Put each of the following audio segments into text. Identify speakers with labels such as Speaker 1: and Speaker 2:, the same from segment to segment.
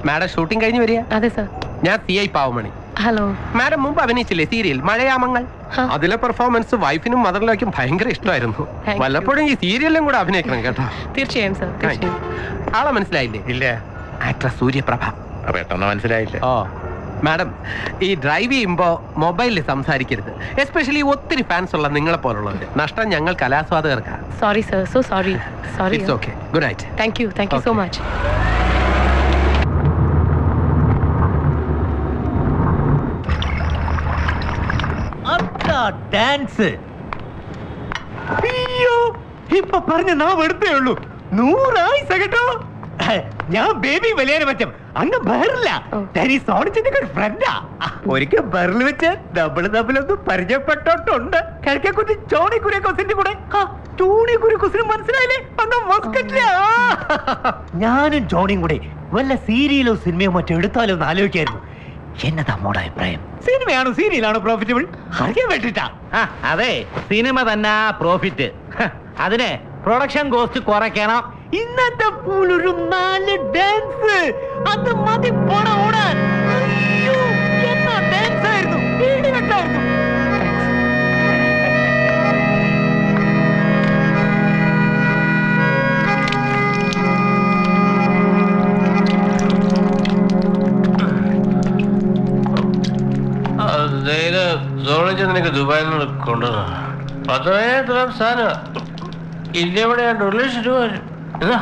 Speaker 1: Madam shooting കഴിഞ്ഞ് വരിക?
Speaker 2: അതെ സർ.
Speaker 1: ഞാൻ CI പാവമണി.
Speaker 2: ഹലോ.
Speaker 1: മാഡം മുമ്പ് അഭിനയിച്ചില്ലേ സീരിയൽ മഴയാമങ്ങൾ? അതിലെ പെർഫോമൻസ് വൈഫിനും മദറിലേക്കും ഭയങ്കര ഇഷ്ടമായിരുന്നു. വല്ലപ്പോഴും ഈ സീരിയലിലും കൂടെ അഭിനയിക്കണം കേട്ടോ.
Speaker 2: തീർച്ചയായും സർ.
Speaker 1: ആളെ മനസ്സിലായില്ലേ?
Speaker 3: ഇല്ല.
Speaker 1: ആക്ട്രസ് സൂര്യപ്രഭ.
Speaker 3: പെട്ടെന്ന് മനസ്സിലായില്ല.
Speaker 1: ഓ മാഡം, ഈ ഡ്രൈവ് ചെയ്യുമ്പോ മൊബൈലിൽ സംസാരിക്കരുത്. എസ്പെഷ്യലി ഒത്തിരി ഫാൻസ് ഉള്ള നിങ്ങളെ പോലുള്ളവര്. നഷ്ടം ഞങ്ങൾ കലാസ്വാദകർക്കാണ്.
Speaker 2: Sorry sir. So sorry. Sorry.
Speaker 1: It's okay. Good night.
Speaker 2: Thank you so much.
Speaker 3: Dance അയ്യോ ഇപ്പൊ പറഞ്ഞ നാം എടുത്തേ ഉള്ളൂ. 100 ആയിസ കേട്ടോ. ഞാൻ ബേബി വലിയ പറ്റും അങ്ങ് ബഹറില്ല. സോണിച്ചിന്റെ ഒരു ഫ്രണ്ടാ. ഒരിക്കൽ ബഹറിൽ വെച്ച് തമ്മിലൊന്ന് പരിചയപ്പെട്ടോട്ടുണ്ട്. കിഴക്കേക്കുറ്റി ചോണി കുര്യക്കോസിന്റെ കൂടെ. ചോണി കുര്യക്കോസിന് മനസ്സിലായില്ലേ? അന്ന് മസ്കറ്റില. ഞാനും ജോണിയും കൂടെ വല്ല സീരിയലോ സിനിമയോ മറ്റോ എടുത്താലോ എന്ന് ആലോചിക്കായിരുന്നു. എന്നതാ മോടെ അഭിപ്രായം? സിനിമയാണോ സീരിയലാണോ പ്രോഫിറ്റബിൾ? അറിയാൻ വേണ്ടിട്ടാ.
Speaker 4: അതെ, സിനിമ തന്നെ പ്രോഫിറ്റ്. അതിന് പ്രൊഡക്ഷൻ കോസ്റ്റ് കുറയ്ക്കണം.
Speaker 3: ഇന്നത്തെ പോലൊരു 4 ഡാൻസ് അത് മതി പോണ ഓടാൻ. എന്നാ ഡാൻസ് ആയിരുന്നു, വീഡിയോട്ടായിരുന്നു.
Speaker 5: നിനക്ക് ദുബായിൽ നിന്ന് കൊണ്ടുവന്ന 10,000 ദിർഹം സാധനം. ഇന്ത്യ ഇവിടെ 1 ലക്ഷം രൂപ വരും. എന്നാ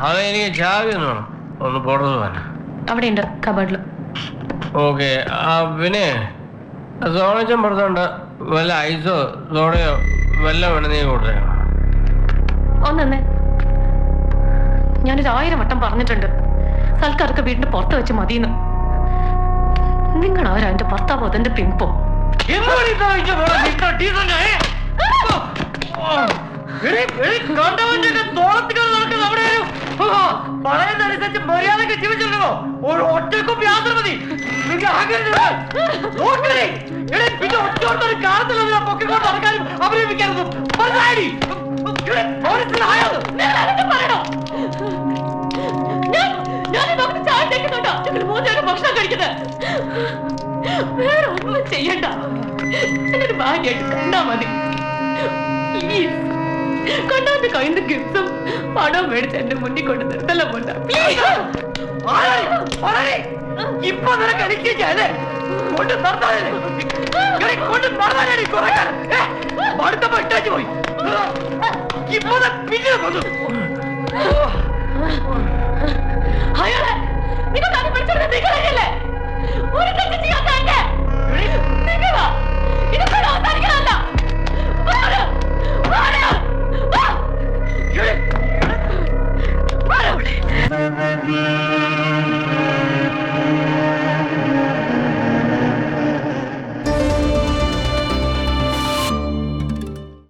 Speaker 5: അതെനിക്ക് ചാവി ഒന്ന് വേണം, ഒന്ന് പുറത്ത് പോകാൻ.
Speaker 2: അവിടെ ഉണ്ട് കബഡില്.
Speaker 5: ഓക്കെ. പിന്നെ സോണച്ചൻ പുറത്തുണ്ട്. വല്ല ഐസോ സോഡയോ വല്ല വേണം നീ കൊടുത്തേ.
Speaker 2: ഒന്നേ, ഞാനൊരു 1000 വട്ടം പറഞ്ഞിട്ടുണ്ട് സൽക്കാർക്ക് വീടിന്റെ പുറത്ത് വെച്ച് മതിയെന്ന്. നിങ്ങൾ ആരാ എന്റെ ഭർത്താവോ അതെന്റെ പിമ്പോ?
Speaker 4: മര്യാദക്ക് ജീവിച്ചിരുന്നോ? ഒരു ഒറ്റക്കും യാത്ര മതി. കാലത്തിലൊന്നും പൊക്കിക്കൊണ്ട് നടക്കാനും അഭിനയിക്കാനും
Speaker 2: ഭക്ഷണം കഴിക്കുന്നത് വേറെ ഒന്നും ചെയ്യണ്ട. എന്നൊരു ഭാഗ്യമായിട്ട് കണ്ടാ മതി. കണ്ടാന്റെ കയ്യിൽ നിന്ന് ഗിഫ്റ്റും പണവും മേടിച്ച് എന്റെ മുന്നിൽ കൊണ്ട് നിർത്തല്ല പോണ്ട.
Speaker 4: ഇപ്പൊ നിനക്ക് അടിക്കല്ലേ കൊണ്ട് നടത്താനേ കൊണ്ട് നടത്താനേ കുറെ അടുത്തപ്പോ ഇട്ടാച്ചു പോയി. ഇപ്പൊ പിന്നെ കൊണ്ടു
Speaker 2: അയാളെ നിങ്ങൾ കാര്യം പഠിച്ചത് നിങ്ങളല്ലേ? ഒരു തെറ്റ് ചെയ്യാത്ത നിങ്ങളാ ഇതൊക്കെ അവസാനിക്കാനല്ല.
Speaker 4: What?